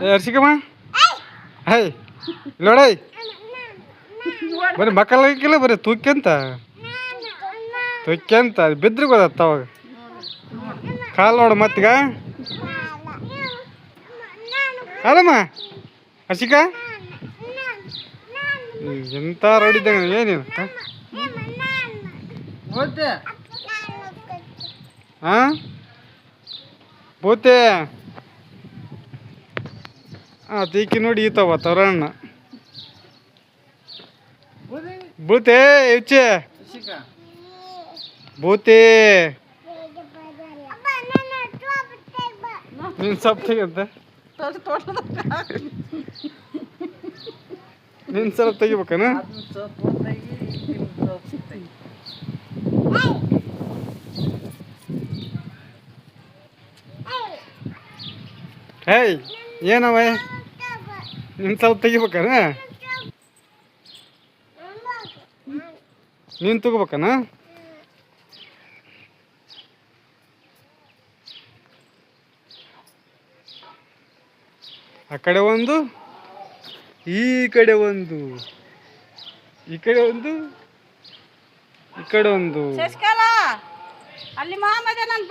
ಹರ್ಷಿಕಮ್ಮ high ನೋಡೈ ಬರೀ ಮಕ್ಕಳಿಗಿಲ್ಲ ಬರೀ ತೂಕ್ಯಂತ ಬಿದ್ರಿ ಗೊತ್ತ ಅವಾಗ ಕಾಲು ನೋಡು ಮತ್ತೀಗ ಅಲ್ಲಮ್ಮ ಹರ್ಷಿಕಾ ಎಂತ ರೋಡಿದ್ದಂಗ ಏನೇನು ಹಾಂ ಬೋತೆ ಹಾಂ ತೀಕಿ ನೋಡಿ ಈತವ ತವರಣ್ಣ ಬೂತೆ ಹೆಚ್ಚೆ ಬೂತೆ ನೀನು ಸೊಪ್ಪು ತೆಗಿಯಂತ ನೀನು ಸ್ವಲ್ಪ ತೆಗಿಬೇಕನ ಹೇಯ್ ಏನವ ನೀನು ಸ್ವಲ್ಪ ತೆಗಿಬೇಕನ ನೀನು ತಗೋಬೇಕನ ಆ ಕಡೆ ಒಂದು ಈ ಕಡೆ ಒಂದು ಈ ಕಡೆ ಒಂದು ಈ ಕಡೆ ಒಂದು ಅಲ್ಲಿ ಮಾಮದ ನನ್ನ